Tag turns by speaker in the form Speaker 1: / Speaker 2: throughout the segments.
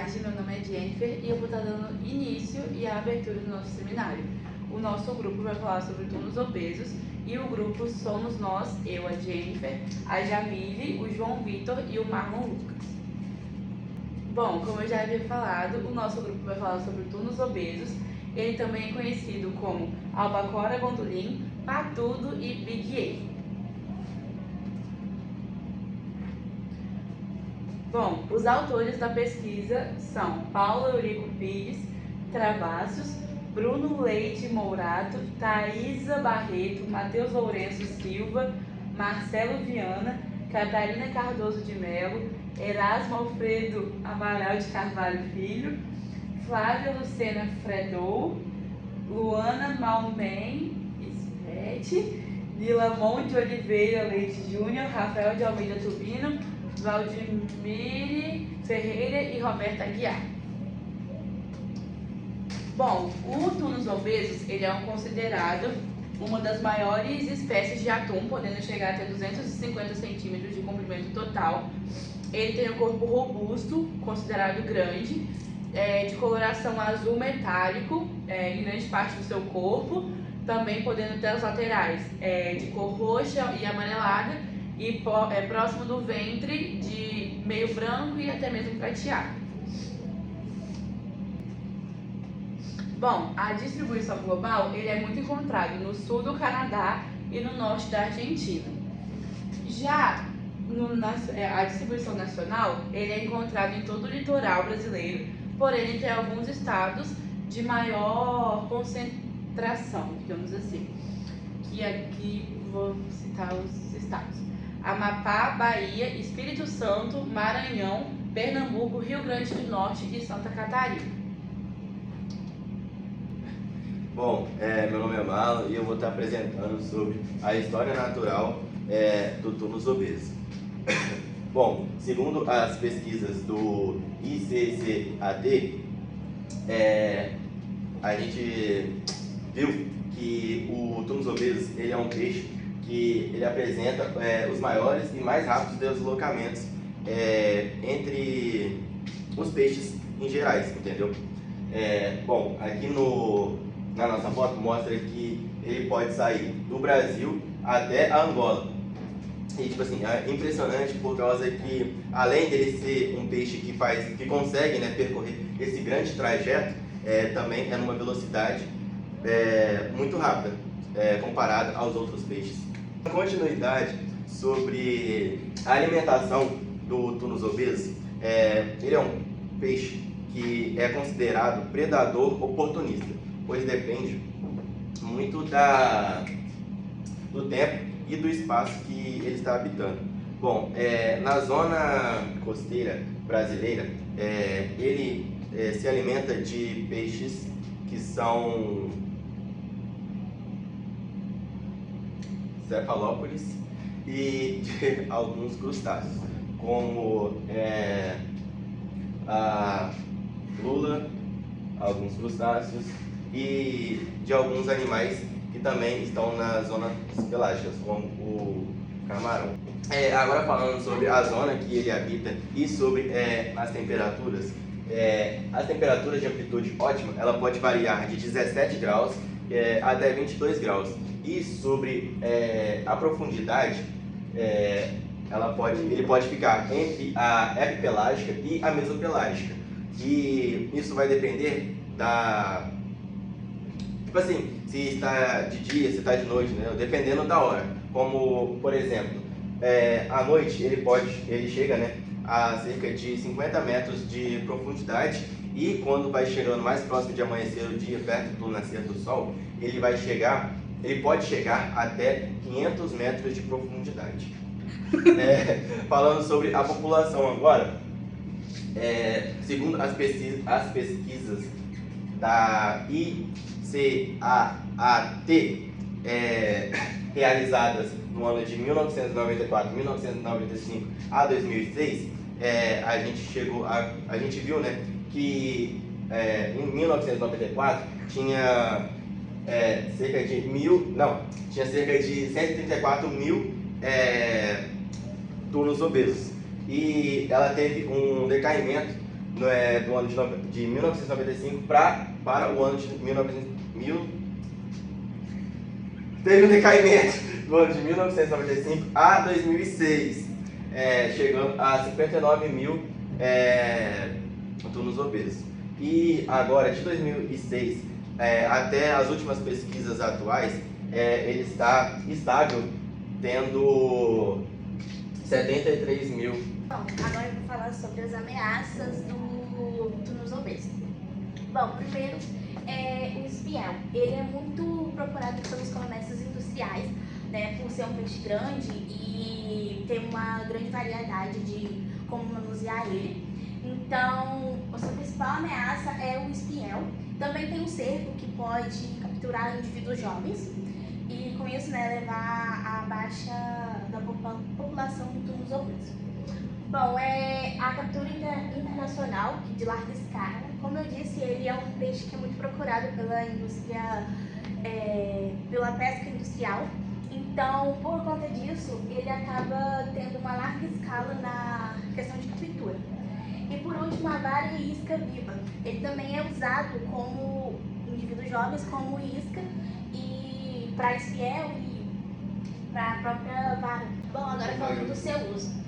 Speaker 1: tarde, meu nome é Jennifer e eu vou estar dando início e a abertura do nosso seminário. O nosso grupo vai falar sobre turnos obesos e o grupo somos nós, eu, a Jennifer, a Jamile, o João Vitor e o Marlon Lucas. Bom, como eu já havia falado, o nosso grupo vai falar sobre turnos obesos. Ele também é conhecido como Albacora Gondolin, Patudo e Big A. Bom, os autores da pesquisa são Paulo Eurico Pires Travassos, Bruno Leite Mourato, Thaisa Barreto, Matheus Lourenço Silva, Marcelo Viana, Catarina Cardoso de Melo, Erasmo Alfredo Amaral de Carvalho Filho, Flávia Lucena Fredou, Luana Malmen Svete, Nilamon de Oliveira Leite Júnior, Rafael de Almeida Tubino, Valdemire Ferreira e Roberta Aguiar. Bom, o Tunus obesus ele é considerado uma das maiores espécies de atum, podendo chegar até 250 centímetros de comprimento total. Ele tem um corpo robusto, considerado grande, de coloração azul metálico em grande parte do seu corpo, também podendo ter as laterais de cor roxa e amarelada, e próximo do ventre de meio branco e até mesmo prateado. Bom, a distribuição global ele é muito encontrado no sul do Canadá e no norte da Argentina. Já a distribuição nacional ele é encontrado em todo o litoral brasileiro, porém ele tem alguns estados de maior concentração, digamos assim, que aqui vou citar os estados: Amapá, Bahia, Espírito Santo, Maranhão, Pernambuco, Rio Grande do Norte e Santa Catarina.
Speaker 2: Bom, meu nome é Marlon e eu vou estar apresentando sobre a história natural do Tunus obeso. Bom, segundo as pesquisas do ICCAT, a gente viu que o Tunus obeso ele é um peixe que ele apresenta os maiores e mais rápidos deslocamentos entre os peixes em gerais, entendeu? Bom, aqui na nossa foto mostra que ele pode sair do Brasil até a Angola. E tipo assim, é impressionante por causa que, além dele ser um peixe que consegue percorrer esse grande trajeto, também é numa velocidade muito rápida comparada aos outros peixes. Continuidade sobre a alimentação do Tunus obeso, ele é um peixe que é considerado predador oportunista, pois depende muito do tempo e do espaço que ele está habitando. Bom, na zona costeira brasileira, ele se alimenta de peixes que são cefalópodes e de alguns crustáceos, como a lula, alguns crustáceos e de alguns animais que também estão nas zonas pelágicas, como o camarão. Agora falando sobre a zona que ele habita e sobre as temperaturas. As temperaturas de amplitude ótima, ela pode variar de 17 graus até 22 graus. E sobre a profundidade, ele pode ficar entre a epipelágica e a mesopelágica. E isso vai depender tipo assim, se está de dia, se está de noite, né? Dependendo da hora. Como, por exemplo, à noite ele chega a cerca de 50 metros de profundidade, e quando vai chegando mais próximo de amanhecer o dia, perto do nascer do sol, ele pode chegar até 500 metros de profundidade. Falando sobre a população agora, segundo as pesquisas da ICAAT, realizadas no ano de 1994, 1995 a 2006, a gente viu que em 1994 tinha cerca de 134 mil Tunus obesos, e ela teve um decaimento do ano de 1995 para o ano de 1900. Teve um decaimento do ano de 1995 a 2006, chegando a 59 mil turnos obesos. E agora, de 2006 até as últimas pesquisas atuais, ele está estável, tendo 73 mil.
Speaker 3: Bom, agora eu vou falar sobre as ameaças do túnus obeso. Bom, primeiro, o espião. Ele é muito procurado pelos comércios industriais, né, por ser um peixe grande e ter uma grande variedade de como manusear ele. Então, a sua principal ameaça é o espião. Também tem um cervo que pode capturar indivíduos jovens e com isso, né, levar à baixa da população do túnus obeso. Bom, a captura internacional de larga escala. Como eu disse, ele é um peixe que é muito procurado pela indústria, pela pesca industrial. Então, por conta disso, ele acaba tendo uma larga escala na questão de captura. E por último, a vara e isca viva. Ele também é usado como indivíduos jovens, como isca e para espiel e para a própria vara. Bom, agora falando do seu uso.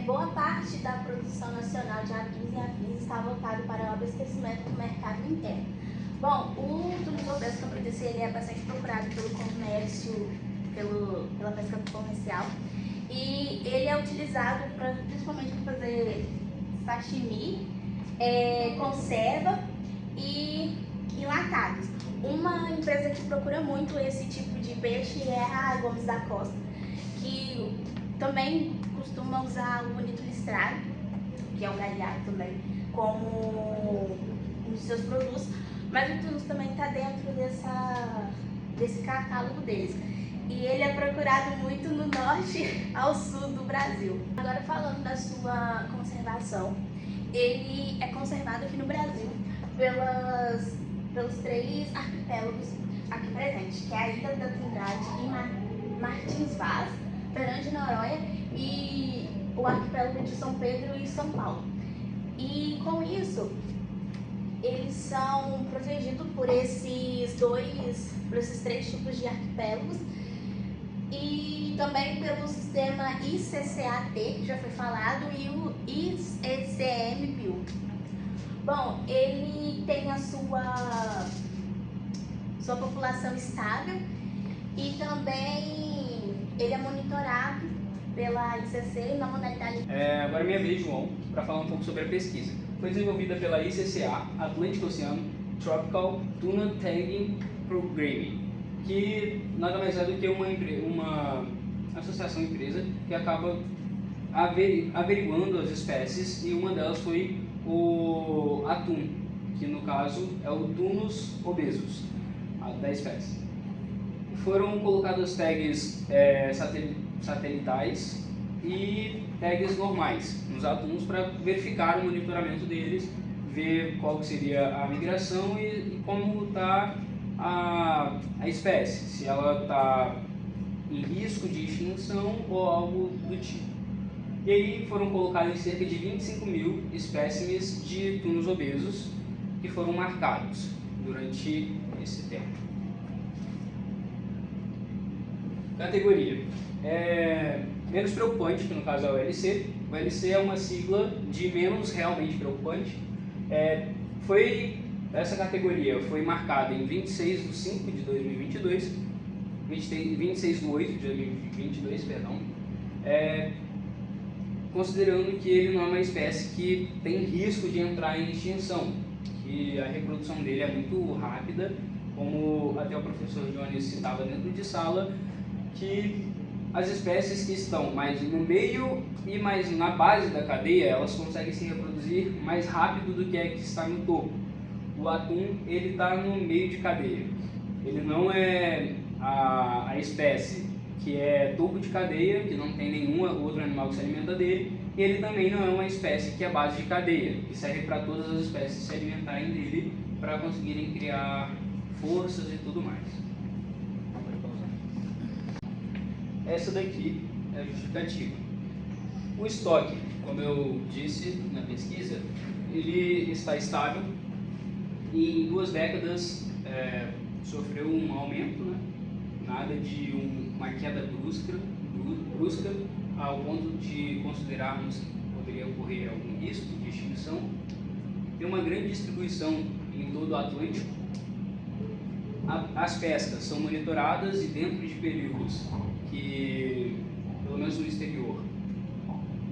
Speaker 3: Boa parte da produção nacional de avis e afins está voltado para o abastecimento do mercado interno. Bom, o túnus obeso, como eu disse, ele é bastante procurado pelo comércio, pela pesca comercial, e ele é utilizado principalmente para fazer sashimi, conserva e enlatados. Uma empresa que procura muito esse tipo de peixe é a Gomes da Costa, que também costuma usar o bonito listrado, que é o galhado também, como um dos seus produtos, mas o túnus também está dentro desse catálogo deles. E ele é procurado muito no norte ao sul do Brasil. Agora, falando da sua conservação, ele é conservado aqui no Brasil pelos 3 arquipélagos aqui presentes, que é a Ilha da Trindade e Martins Vaz, Fernando de Noronha e o arquipélago de São Pedro e São Paulo. E com isso, eles são protegidos por esses 3 tipos de arquipélagos e também pelo sistema ICCAT, que já foi falado, e o ICMBio. Bom, ele tem a sua população estável e também ele é monitorado pela ICC na modalidade...
Speaker 4: Agora é minha vez, João, para falar um pouco sobre a pesquisa. Foi desenvolvida pela ICCA, Atlântico Oceano Tropical Tuna Tagging Programming, que nada mais é do que uma associação empresa que acaba averiguando as espécies, e uma delas foi o atum, que no caso é o Tunus obesus, da espécie. Foram colocadas tags satelitais e tags normais nos atuns para verificar o monitoramento deles, ver qual seria a migração e como está a espécie, se ela está em risco de extinção ou algo do tipo. E aí foram colocados cerca de 25 mil espécimes de tunus obesos que foram marcados durante esse tempo. Categoria. Menos preocupante, que no caso é o LC. O LC é uma sigla de menos realmente preocupante. Essa categoria foi marcada em 26 de 5 de 2022, 26 de 8 de 2022, perdão, considerando que ele não é uma espécie que tem risco de entrar em extinção, que a reprodução dele é muito rápida, como até o professor Jones citava dentro de sala, que as espécies que estão mais no meio e mais na base da cadeia, elas conseguem se reproduzir mais rápido do que a que está no topo. O atum, ele está no meio de cadeia. Ele não é a espécie que é topo de cadeia, que não tem nenhum outro animal que se alimenta dele, e ele também não é uma espécie que é base de cadeia, que serve para todas as espécies se alimentarem dele para conseguirem criar forças e tudo mais. Essa daqui é a justificativa. O estoque, como eu disse na pesquisa, ele está estável e em 2 décadas sofreu um aumento, né? Nada de uma queda brusca ao ponto de considerarmos que poderia ocorrer algum risco de extinção. Tem uma grande distribuição em todo o Atlântico. As pescas são monitoradas e dentro de períodos que, pelo menos no exterior,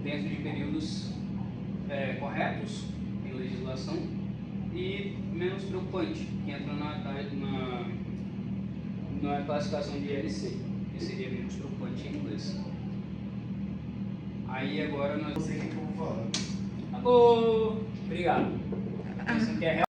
Speaker 4: dentro de períodos corretos em legislação, e menos preocupante, que entra na classificação de LC, que seria menos preocupante em inglês. Aí agora nós...
Speaker 2: Não sei o que eu vou falar.
Speaker 4: Acabou! Obrigado. Pensando que é